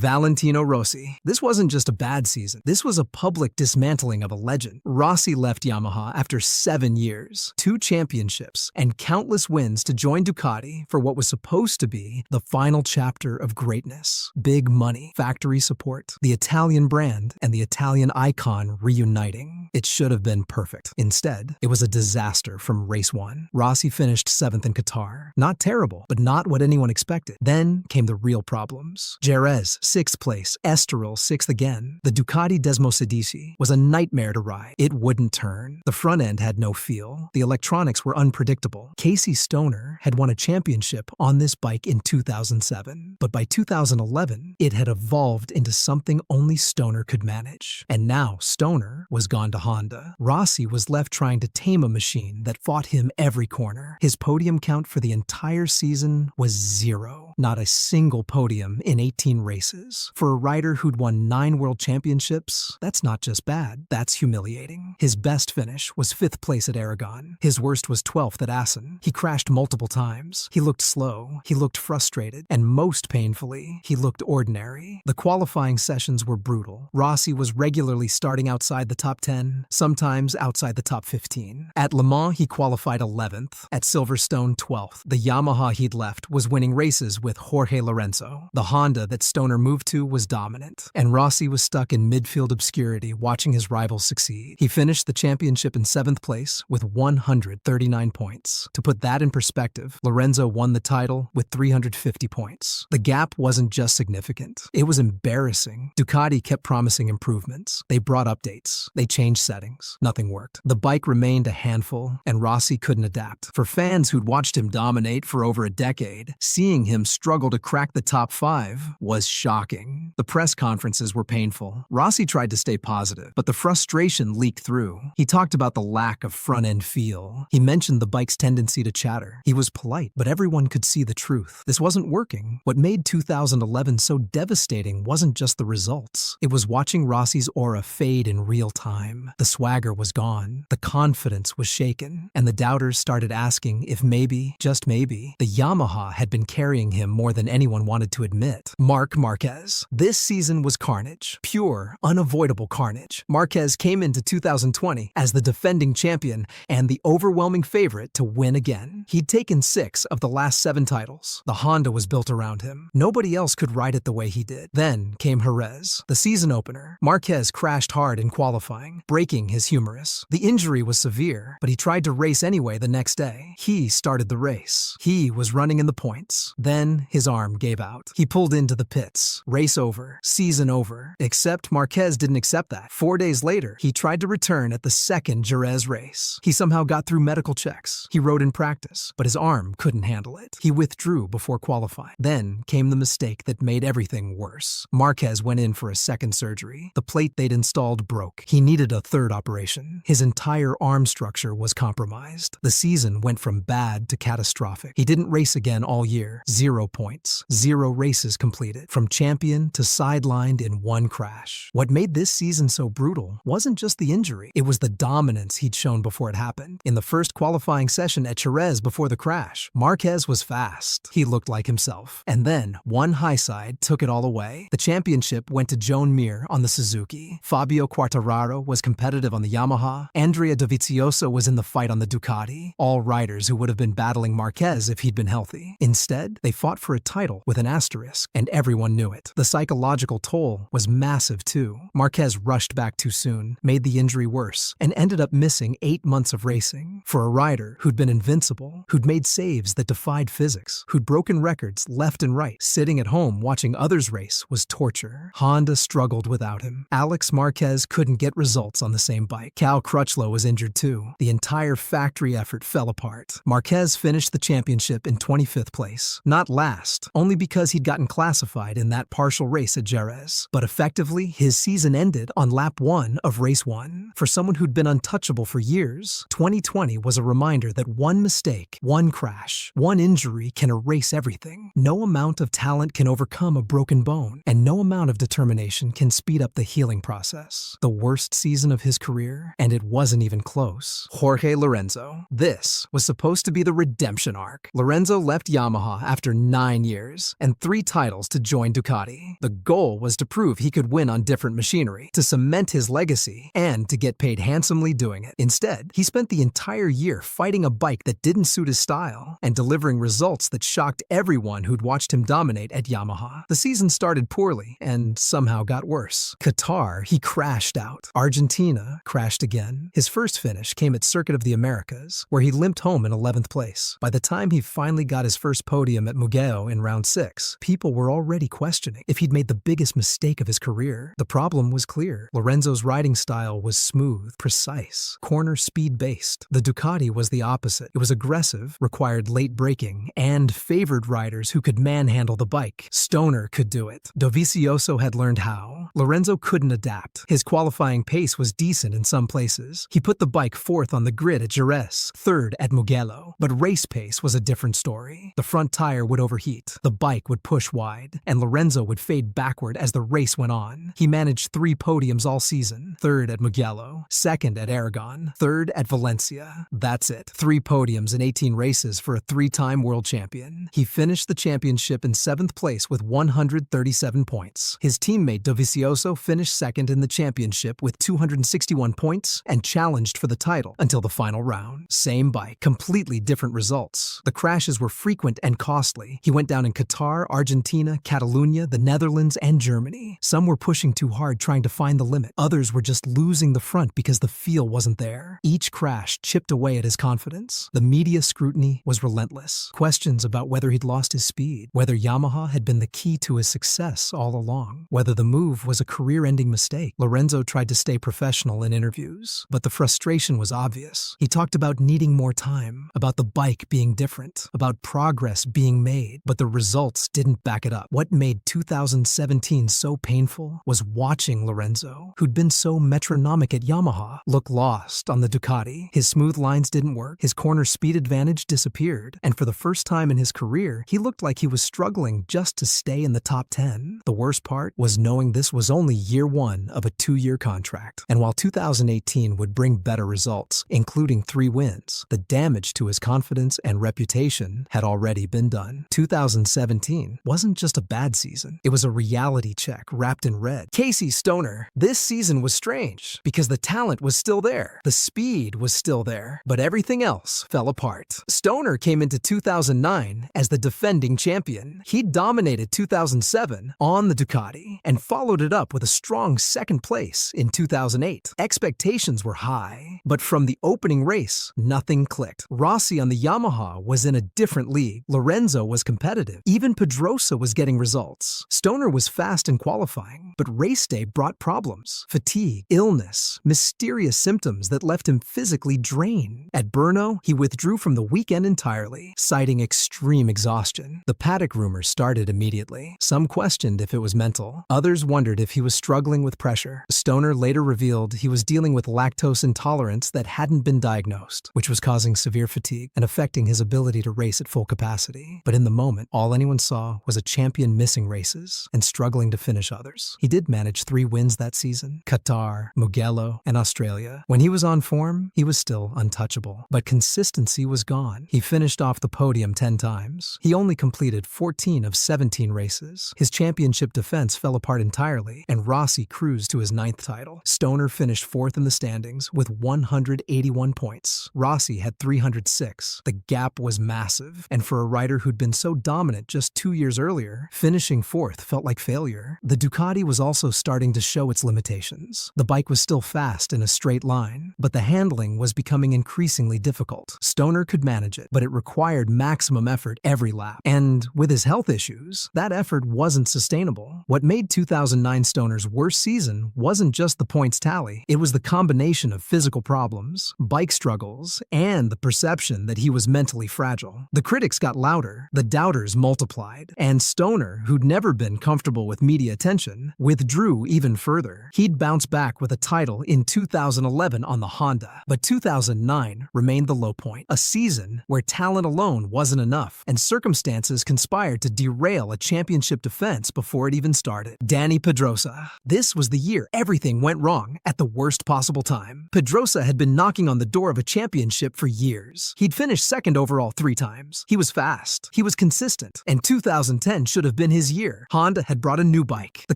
Valentino Rossi. This wasn't just a bad season. This was a public dismantling of a legend. Rossi left Yamaha after 7 years, 2 championships, and countless wins to join Ducati for what was supposed to be the final chapter of greatness. Big money, factory support, the Italian brand, and the Italian icon reuniting. It should have been perfect. Instead, it was a disaster from race 1. Rossi finished 7th in Qatar. Not terrible, but not what anyone expected. Then came the real problems. Jerez, 6th place. Estoril, 6th again. The Ducati Desmosedici was a nightmare to ride. It wouldn't turn. The front end had no feel. The electronics were unpredictable. Casey Stoner had won a championship on this bike in 2007. But by 2011, it had evolved into something only Stoner could manage. And now Stoner was gone to Honda. Rossi was left trying to tame a machine that fought him every corner. His podium count for the entire season was 0. Not a single podium in 18 races. For a rider who'd won 9 world championships, that's not just bad, that's humiliating. His best finish was 5th place at Aragon. His worst was 12th at Assen. He crashed multiple times. He looked slow. He looked frustrated. And most painfully, he looked ordinary. The qualifying sessions were brutal. Rossi was regularly starting outside the top 10, sometimes outside the top 15. At Le Mans, he qualified 11th. At Silverstone, 12th. The Yamaha he'd left was winning races with Jorge Lorenzo. The Honda that Stoner moved to was dominant, and Rossi was stuck in midfield obscurity watching his rivals succeed. He finished the championship in 7th place with 139 points. To put that in perspective, Lorenzo won the title with 350 points. The gap wasn't just significant, it was embarrassing. Ducati kept promising improvements. They brought updates. They changed settings. Nothing worked. The bike remained a handful, and Rossi couldn't adapt. For fans who'd watched him dominate for over a decade, seeing him struggle to crack the top 5 was shocking. The press conferences were painful. Rossi tried to stay positive, but the frustration leaked through. He talked about the lack of front-end feel. He mentioned the bike's tendency to chatter. He was polite, but everyone could see the truth. This wasn't working. What made 2011 so devastating wasn't just the results. It was watching Rossi's aura fade in real time. The swagger was gone. The confidence was shaken. And the doubters started asking if maybe, just maybe, the Yamaha had been carrying him more than anyone wanted to admit. Marc Marquez. This season was carnage. Pure, unavoidable carnage. Marquez came into 2020 as the defending champion and the overwhelming favorite to win again. He'd taken 6 of the last 7 titles. The Honda was built around him. Nobody else could ride it the way he did. Then came Jerez, the season opener. Marquez crashed hard in qualifying, breaking his humerus. The injury was severe, but he tried to race anyway the next day. He started the race. He was running in the points. Then his arm gave out. He pulled into the pits. Race over. Season over. Except Marquez didn't accept that. 4 days later, he tried to return at the second Jerez race. He somehow got through medical checks. He rode in practice, but his arm couldn't handle it. He withdrew before qualifying. Then came the mistake that made everything worse. Marquez went in for a second surgery. The plate they'd installed broke. He needed a third operation. His entire arm structure was compromised. The season went from bad to catastrophic. He didn't race again all year. 0 points. 0 races completed. From champion to sidelined in 1 crash. What made this season so brutal wasn't just the injury. It was the dominance he'd shown before it happened. In the first qualifying session at Jerez before the crash, Marquez was fast. He looked like himself. And then, one high side took it all away. The championship went to Joan Mir on the Suzuki. Fabio Quartararo was competitive on the Yamaha. Andrea Dovizioso was in the fight on the Ducati. All riders who would have been battling Marquez if he'd been healthy. Instead, they fought for a title with an asterisk, and everyone knew it. The psychological toll was massive too. Marquez rushed back too soon, made the injury worse, and ended up missing 8 months of racing. For a rider who'd been invincible, who'd made saves that defied physics, who'd broken records left and right, sitting at home watching others race was torture. Honda struggled without him. Alex Marquez couldn't get results on the same bike. Cal Crutchlow was injured too. The entire factory effort fell apart. Marquez finished the championship in 25th place. Not last, only because he'd gotten classified in that partial race at Jerez. But effectively, his season ended on lap 1 of race 1. For someone who'd been untouchable for years, 2020 was a reminder that one mistake, one crash, one injury can erase everything. No amount of talent can overcome a broken bone, and no amount of determination can speed up the healing process. The worst season of his career, and it wasn't even close. Jorge Lorenzo. This was supposed to be the redemption arc. Lorenzo left Yamaha after 9 years, and 3 titles to join Ducati. The goal was to prove he could win on different machinery, to cement his legacy, and to get paid handsomely doing it. Instead, he spent the entire year fighting a bike that didn't suit his style and delivering results that shocked everyone who'd watched him dominate at Yamaha. The season started poorly and somehow got worse. Qatar, he crashed out. Argentina crashed again. His first finish came at Circuit of the Americas, where he limped home in 11th place. By the time he finally got his first podium at Mugello in round 6, people were already questioning if he'd made the biggest mistake of his career. The problem was clear. Lorenzo's riding style was smooth, precise, corner speed-based. The Ducati was the opposite. It was aggressive, required late braking, and favored riders who could manhandle the bike. Stoner could do it. Dovizioso had learned how. Lorenzo couldn't adapt. His qualifying pace was decent in some places. He put the bike 4th on the grid at Jerez, 3rd at Mugello. But race pace was a different story. The front tire would overheat, the bike would push wide, and Lorenzo would fade backward as the race went on. He managed 3 podiums all season: 3rd at Mugello, 2nd at Aragon, 3rd at Valencia. That's it. 3 podiums in 18 races for a 3-time world champion. He finished the championship in 7th place with 137 points. His teammate Dovizioso finished 2nd in the championship with 261 points and challenged for the title until the final round. Same bike, completely different results. The crashes were frequent and costly. He went down in Qatar, Argentina, Catalonia, the Netherlands, and Germany. Some were pushing too hard trying to find the limit. Others were just losing the front because the feel wasn't there. Each crash chipped away at his confidence. The media scrutiny was relentless. Questions about whether he'd lost his speed, whether Yamaha had been the key to his success all along, whether the move was a career-ending mistake. Lorenzo tried to stay professional in interviews, but the frustration was obvious. He talked about needing more time, about the bike being different, about progress being made, but the results didn't back it up. What made 2017 so painful was watching Lorenzo, who'd been so metronomic at Yamaha, look lost on the Ducati. His smooth lines didn't work, his corner speed advantage disappeared, and for the first time in his career, he looked like he was struggling just to stay in the top 10. The worst part was knowing this was only year 1 of a 2-year contract. And while 2018 would bring better results, including 3 wins, the damage to his confidence and reputation had already been done. 2017 wasn't just a bad season. It was a reality check wrapped in red. Casey Stoner, this season was strange because the talent was still there. The speed was still there, but everything else fell apart. Stoner came into 2009 as the defending champion. He dominated 2007 on the Ducati and followed it up with a strong 2nd place in 2008. Expectations were high, but from the opening race, nothing clicked. Rossi on the Yamaha was in a different league. Lorenzo was competitive. Even Pedrosa was getting results. Stoner was fast in qualifying, but race day brought problems. Fatigue, illness, mysterious symptoms that left him physically drained. At Brno, he withdrew from the weekend entirely, citing extreme exhaustion. The paddock rumors started immediately. Some questioned if it was mental. Others wondered if he was struggling with pressure. Stoner later revealed he was dealing with lactose intolerance that hadn't been diagnosed, which was causing severe fatigue and affecting his ability to race at full capacity. But in the moment, all anyone saw was a champion missing races and struggling to finish others. He did manage 3 wins that season: Qatar, Mugello, and Australia. When he was on form, he was still untouchable, but consistency was gone. He finished off the podium 10 times. He only completed 14 of 17 races. His championship defense fell apart entirely, and Rossi cruised to his 9th title. Stoner finished 4th in the standings with 181 points. Rossi had 306. The gap was massive, and for a rider who'd been so dominant just 2 years earlier, finishing 4th felt like failure. The Ducati was also starting to show its limitations. The bike was still fast in a straight line, but the handling was becoming increasingly difficult. Stoner could manage it, but it required maximum effort every lap. And with his health issues, that effort wasn't sustainable. What made 2009 Stoner's worst season wasn't just the points tally. It was the combination of physical problems, bike struggles, and the perception that he was mentally fragile. The critics got louder, the doubters multiplied, and Stoner, who'd never been comfortable with media attention, withdrew even further. He'd bounce back with a title in 2011 on the Honda, but 2009 remained the low point, a season where talent alone wasn't enough, and circumstances conspired to derail a championship defense before it even started. Dani Pedrosa. This was the year everything went wrong at the worst possible time. Pedrosa had been knocking on the door of a championship for years. He'd finished second overall 3 times. He was fast. He was consistent. And 2010 should have been his year. Honda had brought a new bike. The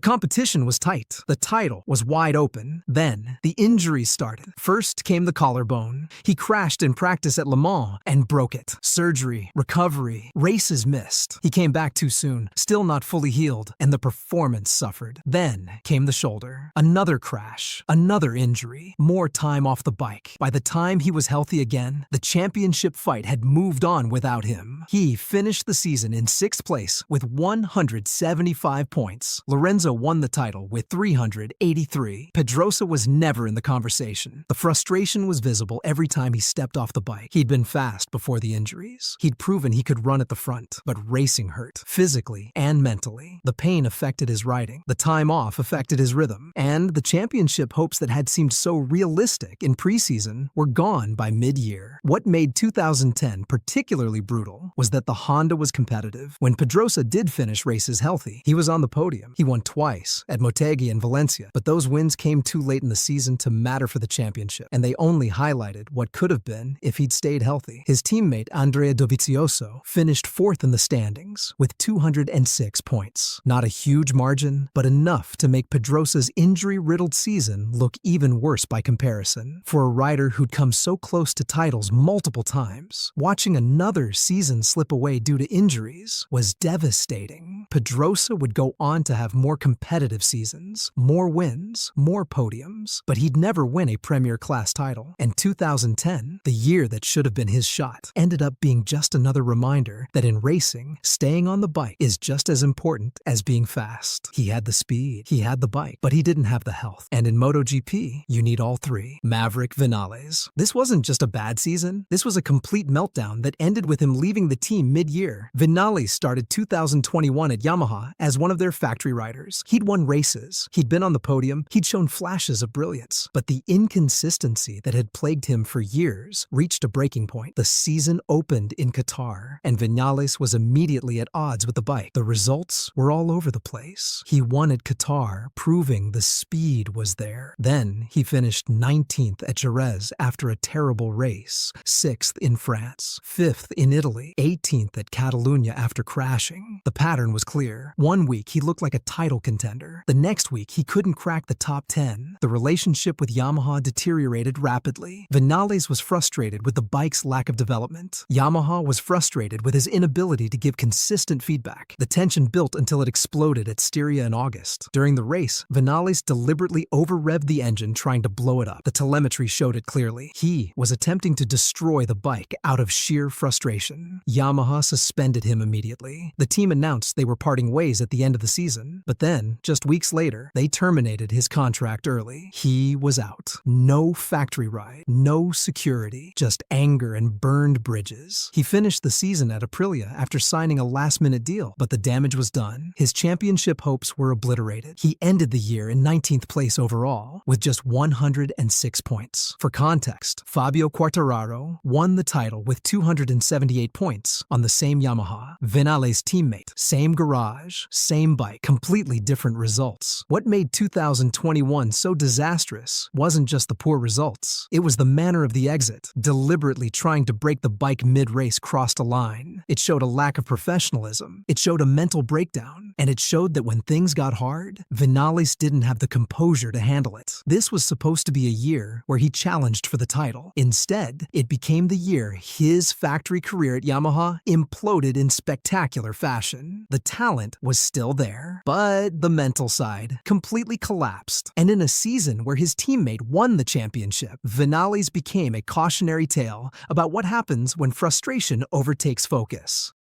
competition was tight. The title was wide open. Then, the injuries started. First came the collarbone. He crashed in practice at Le Mans and broke it. Surgery, recovery, races missed. He came back too soon, still not fully healed, and the performance suffered. Then came the shoulder. Another crash. Another injury. More time off the bike. By the time he was healthy again, the championship fight had moved on without him. He finished the season in 6th place with 175 points. Lorenzo won the title with 383. Pedrosa was never in the conversation. The frustration was visible every time he stepped off the bike. He'd been fast before the injuries. He'd proven he could run at the front, but racing hurt, physically and mentally. The pain affected his riding. The time off affected his rhythm. And the championship hopes that had seemed so realistic in preseason were gone by mid-year. What made 2010 particularly brutal was that the Honda was competitive. When Pedrosa did finish races healthy, he was on the podium. He won twice, at Motegi and Valencia, but those wins came too late in the season to matter for the championship, and they only highlighted what could have been if he'd stayed healthy. His teammate Andrea Dovizioso finished 4th in the standings with 206 points. Not a huge margin, but enough to make Pedrosa's injury-riddled season look even worse by comparison. For a rider who'd come so close to titles multiple times, watching another season slip away due to injuries was devastating. Pedrosa would go on to have more competitive seasons, more wins, more podiums, but he'd never win a Premier Class title. And 2010, the year that should have been his shot, ended up being just another reminder that in racing, staying on the bike is just as important as being fast. He had the speed, he had the bike, but he didn't have the health. And in MotoGP, you need all 3. Maverick Vinales. This wasn't just a bad season. This was a complete meltdown that ended with him leaving the team mid-year. Vinales started 2021 at Yamaha as one of their factory riders. He'd won races. He'd been on the podium. He'd shown flashes of brilliance. But the inconsistency that had plagued him for years reached a breaking point. The season opened in Qatar, and Vinales was immediately at odds with the bike. The results were all over the place. He won at Qatar, proving the speed was there. Then he finished 19th at Jerez after a terrible race, 6th in France, 5th in Italy, 18th at Catalunya after crashing. The pattern was clear. One week he looked like a title contender. The next week he couldn't crack the top 10. The relationship with Yamaha deteriorated rapidly. Vinales was frustrated with the bike's lack of development. Yamaha was frustrated with his inability to give consistent feedback. The tension built until it exploded at Styria in August. During the race, Vinales deliberately over-revved the engine trying to blow it up. The telemetry showed it clearly. He was attempting to destroy the bike out of sheer frustration. Yamaha suspended him immediately. The team announced they were parting ways at the end of the season, but then, just weeks later, they terminated his contract early. He was out. No factory ride, no security, just anger and burned bridges. He finished the season at Aprilia after signing a last-minute deal, but the damage was done. His championship hopes were obliterated. He ended the year in 19th place overall, with just 106 points. For context, Fabio Quartararo won the title with 278 points on the same Yamaha. Vinales' teammate, same garage, same bike, completely different results. What made 2021 so disastrous wasn't just the poor results. It was the manner of the exit, deliberately trying to break the bike mid-race crossed a line. It showed a lack of professionalism. It showed a mental breakdown. And it showed that when things got hard, Vinales didn't have the composure to handle it. This was supposed to be a year where he challenged for the title. Instead, it became the year his factory career at Yamaha imploded in spectacular fashion. The talent was still there, but the mental side completely collapsed. And in a season where his teammate won the championship, Vinales became a cautionary tale about what happens when frustration overtakes focus.